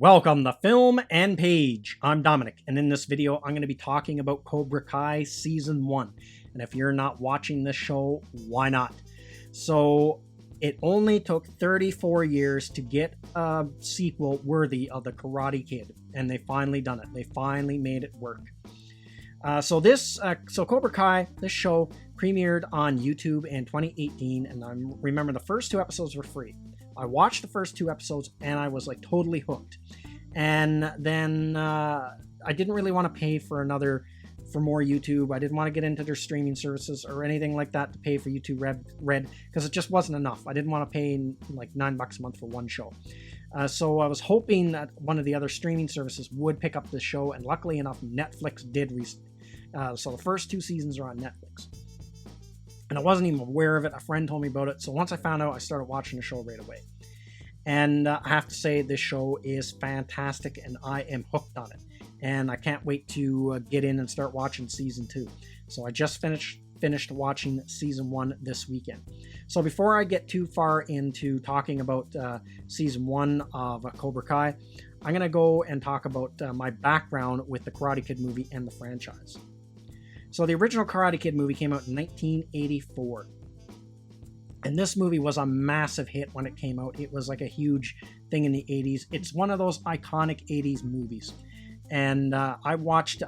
Welcome to Film and Page. I'm Dominic, and in this video, I'm going to be talking about Cobra Kai Season 1. And if you're not watching this show, why not? So, it only took 34 years to get a sequel worthy of The Karate Kid, and they finally done it. They finally made it work. So Cobra Kai, this show, premiered on YouTube in 2018, and I remember the first two episodes were free. I watched the first two episodes and I was like totally hooked. And then I didn't really want to pay for more YouTube. I didn't want to get into their streaming services or anything like that to pay for YouTube Red because it just wasn't enough. I didn't want to pay like $9 a month for one show. So I was hoping that one of the other streaming services would pick up the show, and luckily enough, Netflix did recently. So the first two seasons are on Netflix. And I wasn't even aware of it. A friend told me about it. So once I found out, I started watching the show right away. And I have to say, this show is fantastic, and I am hooked on it. And I can't wait to get in and start watching Season 2. So I just finished watching Season 1 this weekend. So before I get too far into talking about Season 1 of Cobra Kai, I'm going to go and talk about my background with the Karate Kid movie and the franchise. So the original Karate Kid movie came out in 1984. And this movie was a massive hit when it came out. It was like a huge thing in the 80s. It's one of those iconic 80s movies. And I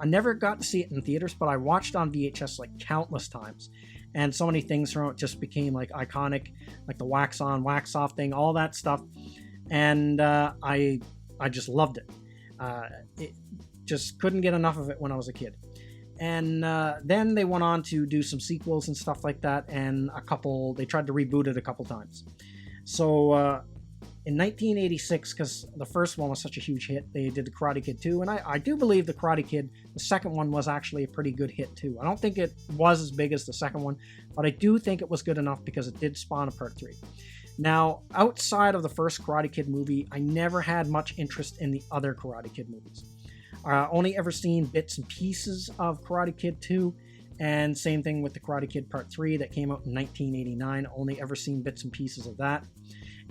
never got to see it in theaters, but I watched on VHS like countless times. And so many things from it just became like iconic, like the wax on, wax off thing, all that stuff. And I just loved it. It just couldn't get enough of it when I was a kid. And then they went on to do some sequels and stuff like that, and they tried to reboot it a couple times. So in 1986, because the first one was such a huge hit, they did the Karate Kid 2, and I do believe the Karate Kid, the second one, was actually a pretty good hit too. I don't think it was as big as the second one, but I do think it was good enough because it did spawn a part 3. Now, outside of the first Karate Kid movie, I never had much interest in the other Karate Kid movies. Only ever seen bits and pieces of Karate Kid 2, and same thing with the Karate Kid Part 3 that came out in 1989. Only ever seen bits and pieces of that.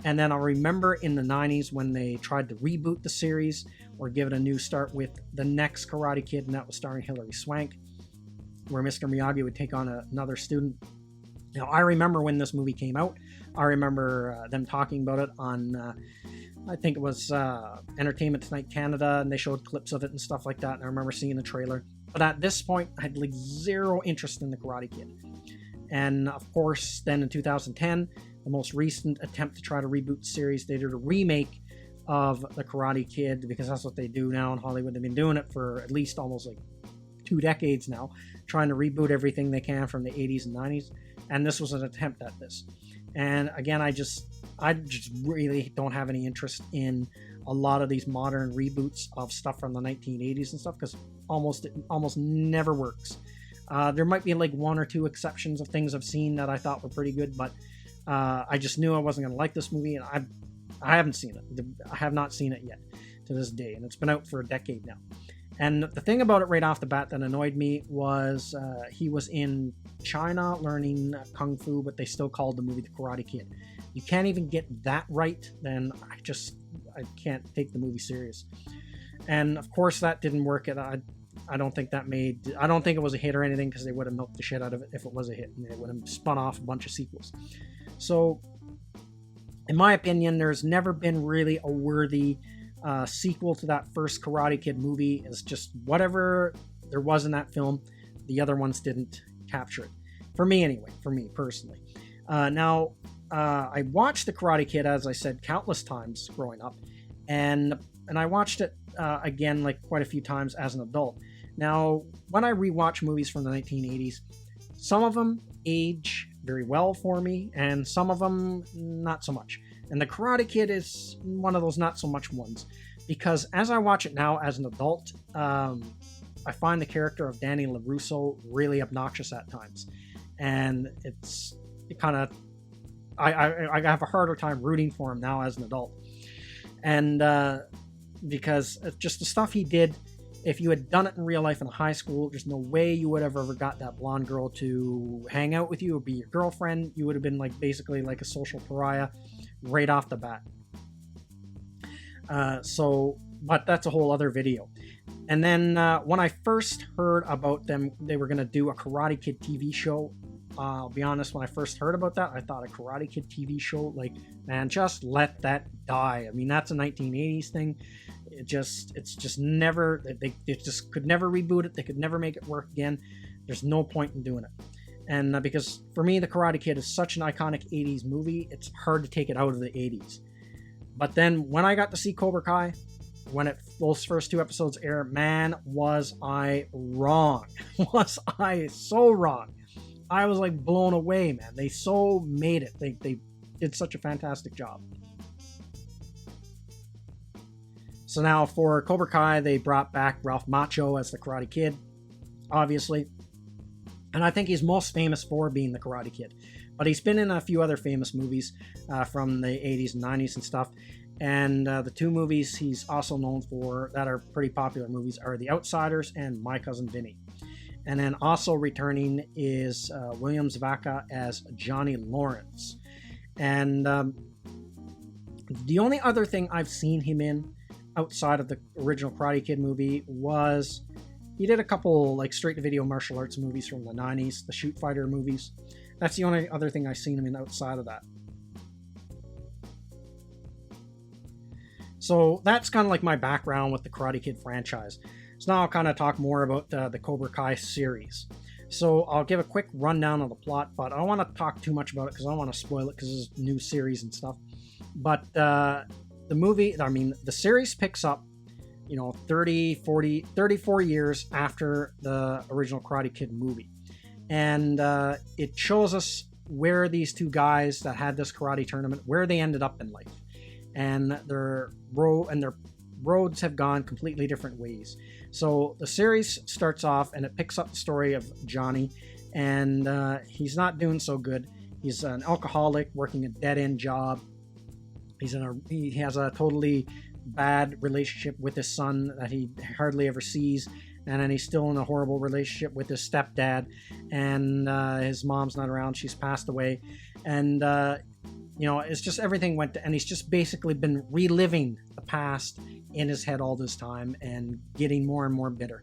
And then I remember in the 90s when they tried to reboot the series or give it a new start with the next Karate Kid, and that was starring Hilary Swank, where Mr. Miyagi would take on another student. Now, I remember when this movie came out. I remember them talking about it on... I think it was Entertainment Tonight Canada, and they showed clips of it and stuff like that, and I remember seeing the trailer. But at this point, I had like zero interest in the Karate Kid. And of course, then in 2010, the most recent attempt to try to reboot the series, they did a remake of the Karate Kid, because that's what they do now in Hollywood. They've been doing it for at least almost like 2 decades now, trying to reboot everything they can from the 80s and 90s. And this was an attempt at this. And again, I just really don't have any interest in a lot of these modern reboots of stuff from the 1980s and stuff, because it almost never works. There might be like 1 or 2 exceptions of things I've seen that I thought were pretty good, but I just knew I wasn't going to like this movie, and I haven't seen it. I have not seen it yet to this day, and it's been out for a decade now. And the thing about it right off the bat that annoyed me was he was in China learning Kung Fu, but they still called the movie The Karate Kid. You can't even get that right, then I can't take the movie serious. And of course that didn't work. I don't think it was a hit or anything, because they would have milked the shit out of it if it was a hit, and they would have spun off a bunch of sequels. So in my opinion, there's never been really a worthy sequel to that first Karate Kid movie. It's just whatever there was in that film, the other ones didn't capture it. For me anyway, for me personally. Now, I watched the Karate Kid, as I said, countless times growing up, and I watched it again like quite a few times as an adult. Now, when I rewatch movies from the 1980s, some of them age very well for me, and some of them not so much. And the Karate Kid is one of those not so much ones, because as I watch it now as an adult, I find the character of Danny LaRusso really obnoxious at times, and I have a harder time rooting for him now as an adult. And because just the stuff he did, if you had done it in real life in a high school, there's no way you would have ever got that blonde girl to hang out with you or be your girlfriend. You would have been like basically like a social pariah right off the bat. So but that's a whole other video. And then when I first heard about them, they were going to do a Karate Kid TV show. I'll be honest, when I first heard about that, I thought a Karate Kid TV show, like, man, just let that die. I mean, that's a 1980s thing. It's just never, they just could never reboot it. They could never make it work again. There's no point in doing it. And because for me, the Karate Kid is such an iconic 80s movie, it's hard to take it out of the 80s. But then when I got to see Cobra Kai, when those first 2 episodes air, man, was I wrong. Was I so wrong. I was like blown away, man. They so made it. They did such a fantastic job. So now for Cobra Kai, they brought back Ralph Macchio as the Karate Kid, obviously. And I think he's most famous for being the Karate Kid. But he's been in a few other famous movies from the 80s and 90s and stuff. And the 2 movies he's also known for that are pretty popular movies are The Outsiders and My Cousin Vinny. And then also returning is William Zabka as Johnny Lawrence. And the only other thing I've seen him in outside of the original Karate Kid movie was he did a couple like straight-to-video martial arts movies from the 90s, the Shoot Fighter movies. That's the only other thing I've seen him in outside of that. So that's kind of like my background with the Karate Kid franchise. So now I'll kind of talk more about the Cobra Kai series. So I'll give a quick rundown of the plot, but I don't want to talk too much about it because I don't want to spoil it because it's a new series and stuff. But the series picks up, 34 years after the original Karate Kid movie. And it shows us where these 2 guys that had this karate tournament, where they ended up in life. And their roads have gone completely different ways. So the series starts off and it picks up the story of Johnny, and he's not doing so good. He's an alcoholic working a dead-end job. He has a totally bad relationship with his son that he hardly ever sees, and then he's still in a horrible relationship with his stepdad, and his mom's not around. She's passed away, and it's just everything and he's just basically been reliving the past in his head all this time and getting more and more bitter.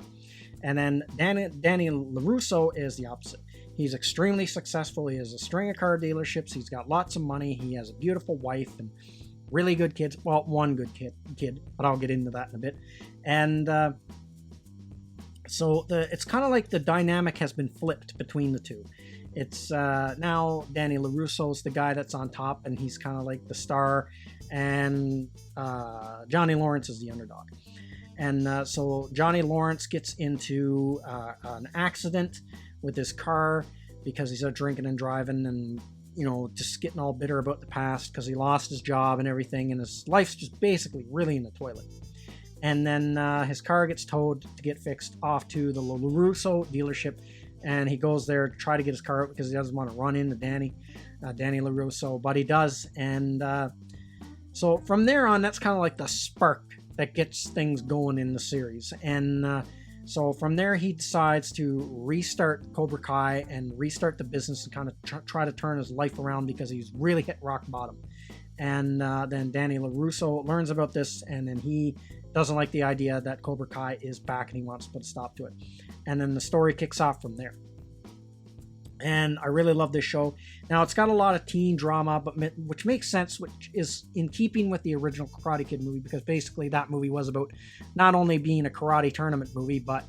And then Danny LaRusso is the opposite. He's extremely successful. He has a string of car dealerships. He's got lots of money. He has a beautiful wife and really good kids. Well, one good kid, but I'll get into that in a bit. And so it's kind of like the dynamic has been flipped between the 2. It's now Danny LaRusso's the guy that's on top, and he's kind of like the star, and Johnny Lawrence is the underdog. And so Johnny Lawrence gets into an accident with his car because he's out drinking and driving and, just getting all bitter about the past because he lost his job and everything, and his life's just basically really in the toilet. And then his car gets towed to get fixed off to the LaRusso dealership, and he goes there to try to get his car out because he doesn't want to run into Danny LaRusso, but he does. And so from there on, that's kind of like the spark that gets things going in the series. And so from there, he decides to restart Cobra Kai and restart the business and kind of try to turn his life around because he's really hit rock bottom. And then Danny LaRusso learns about this, and then he doesn't like the idea that Cobra Kai is back, and he wants to put a stop to it. And then the story kicks off from there. And I really love this show. Now, it's got a lot of teen drama, which makes sense, which is in keeping with the original Karate Kid movie, because basically that movie was about not only being a karate tournament movie, but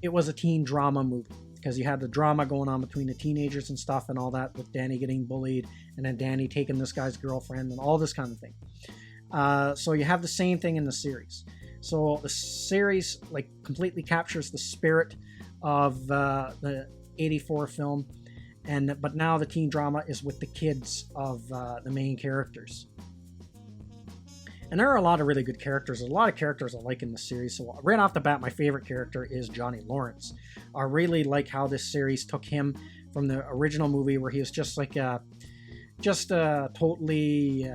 it was a teen drama movie, because you had the drama going on between the teenagers and stuff and all that, with Danny getting bullied and then Danny taking this guy's girlfriend and all this kind of thing. So you have the same thing in the series. So the series completely captures the spirit of the 84 film, but now the teen drama is with the kids of the main characters. And there are a lot of really good characters. There's a lot of characters I like in the series. So right off the bat, my favorite character is Johnny Lawrence. I really like how this series took him from the original movie, where he was just a totally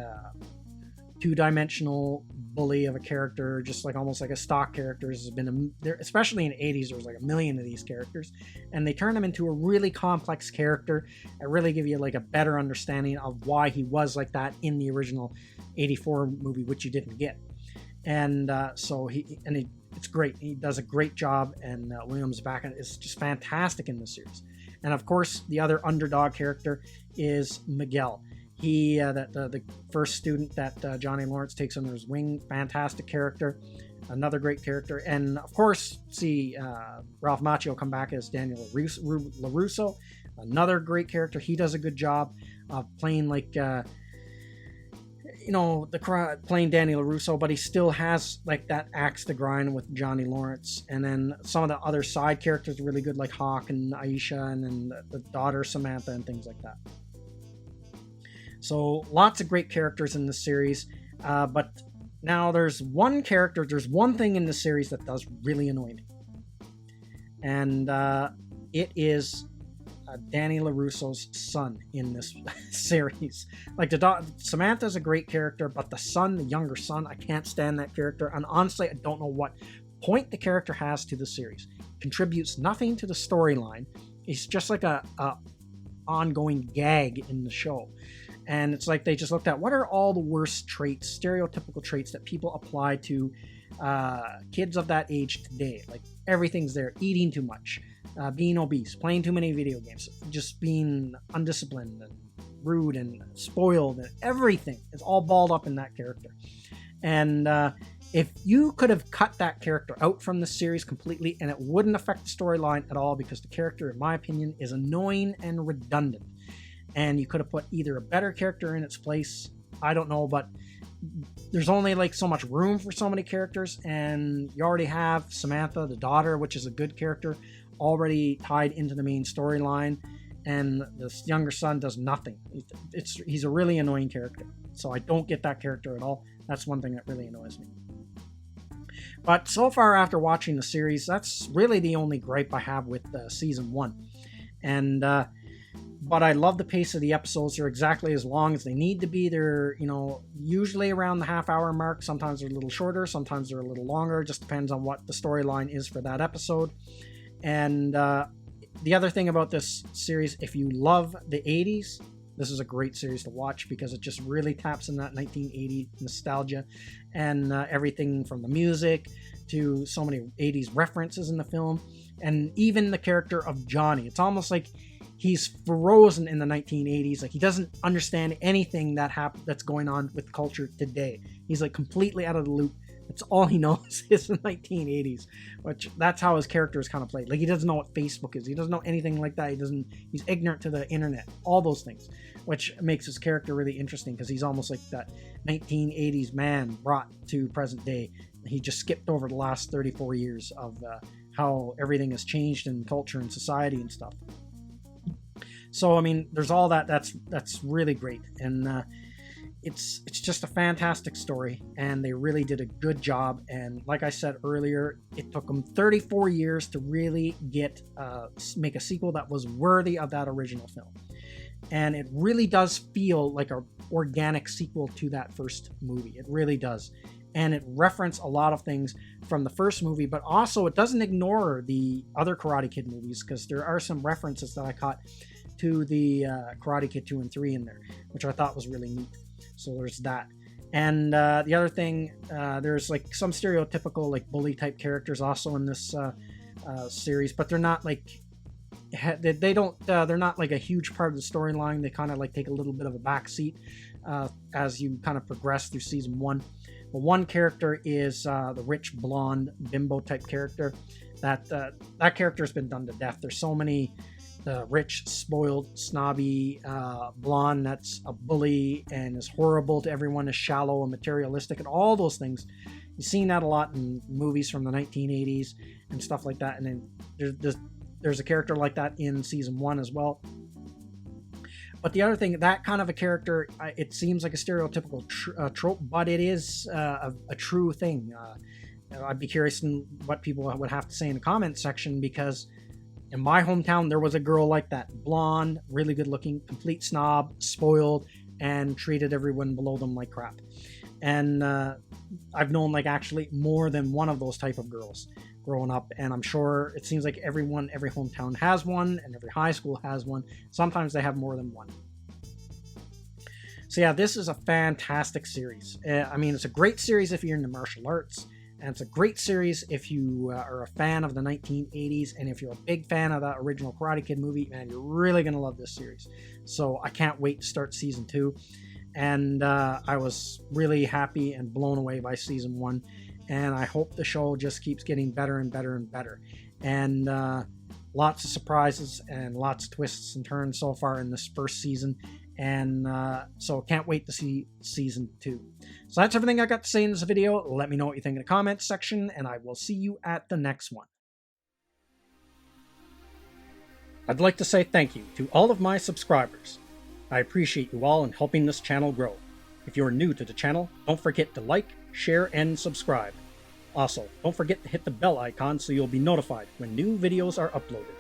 two-dimensional bully of a character, just almost like a stock character. There's been especially in the 80s, there was a million of these characters, and they turned him into a really complex character and really give you a better understanding of why he was like that in the original 84 movie, which you didn't get. And it's great. He does a great job, and Williams back is just fantastic in this series. And of course, the other underdog character is Miguel. He the first student that Johnny Lawrence takes under his wing. Fantastic character, another great character. And of course, see Ralph Macchio come back as Daniel LaRusso, another great character. He does a good job of playing like playing Danny LaRusso, but he still has like that axe to grind with Johnny Lawrence. And then some of the other side characters are really good, like Hawk and Aisha, and then the daughter Samantha and things like that. So lots of great characters in this series, but now there's one thing in this series that does really annoy me, and it is Danny LaRusso's son in this series. Like Samantha's a great character, but the younger son, I can't stand that character. And honestly, I don't know what point the character has to the series. Contributes nothing to the storyline. He's just like a ongoing gag in the show. And it's like they just looked at what are all the worst traits, stereotypical traits that people apply to kids of that age today. Like everything's there: eating too much, being obese, playing too many video games, just being undisciplined and rude and spoiled, and everything is all balled up in that character. And if you could have cut that character out from the series completely, and it wouldn't affect the storyline at all, because the character, in my opinion, is annoying and redundant. And you could have put either a better character in its place, I don't know, but there's only like so much room for so many characters, and you already have Samantha, the daughter, which is a good character, already tied into the main storyline, and this younger son does nothing. He's a really annoying character, so I don't get that character at all. That's one thing that really annoys me. But so far, after watching the series, that's really the only gripe I have with season 1. And but I love the pace of the episodes. They're exactly as long as they need to be. They're, usually around the half-hour mark. Sometimes they're a little shorter. Sometimes they're a little longer. Just depends on what the storyline is for that episode. And the other thing about this series, if you love the 80s, this is a great series to watch, because it just really taps in that 1980 nostalgia, and everything from the music to so many 80s references in the film, and even the character of Johnny. It's almost like he's frozen in the 1980s. Like he doesn't understand anything that's going on with culture today. He's like completely out of the loop. That's all he knows is the 1980s, which that's how his character is kind of played. Like he doesn't know what Facebook is. He doesn't know anything like that. He's ignorant to the internet, all those things, which makes his character really interesting, because he's almost like that 1980s man brought to present day. He just skipped over the last 34 years of how everything has changed in culture and society and stuff. So, I mean, there's all that. That's really great. And it's just a fantastic story, and they really did a good job. And like I said earlier, it took them 34 years to really make a sequel that was worthy of that original film. And it really does feel like an organic sequel to that first movie. It really does. And it referenced a lot of things from the first movie, but also it doesn't ignore the other Karate Kid movies, because there are some references that I caught to the Karate Kid 2 and 3 in there, which I thought was really neat. So there's that. And the other thing, there's like some stereotypical like bully type characters also in this series, but they're not like they're not like a huge part of the storyline. They kind of like take a little bit of a backseat as you kind of progress through season 1. But one character is the rich blonde bimbo type character. That character has been done to death. There's so many rich, spoiled, snobby blonde that's a bully and is horrible to everyone, is shallow and materialistic and all those things. You've seen that a lot in movies from the 1980s and stuff like that. And then there's a character like that in season 1 as well. But the other thing, that kind of a character, it seems like a stereotypical trope, but it is a true thing. I'd be curious in what people would have to say in the comment section, because in my hometown, there was a girl like that. Blonde, really good looking, complete snob, spoiled, and treated everyone below them like crap. And I've known like actually more than one of those type of girls growing up. And I'm sure it seems like every hometown has one, and every high school has one. Sometimes they have more than one. So yeah, this is a fantastic series. I mean, it's a great series if you're into martial arts, and it's a great series if you are a fan of the 1980s, and if you're a big fan of that original Karate Kid movie, man, you're really going to love this series. So I can't wait to start season 2. And I was really happy and blown away by season 1. And I hope the show just keeps getting better and better and better. And lots of surprises and lots of twists and turns so far in this first season. And so can't wait to see season 2. So that's everything I got to say in this video. Let me know what you think in the comments section, and I will see you at the next one. I'd like to say thank you to all of my subscribers. I appreciate you all in helping this channel grow. If you're new to the channel, don't forget to like, share, and subscribe. Also, don't forget to hit the bell icon so you'll be notified when new videos are uploaded.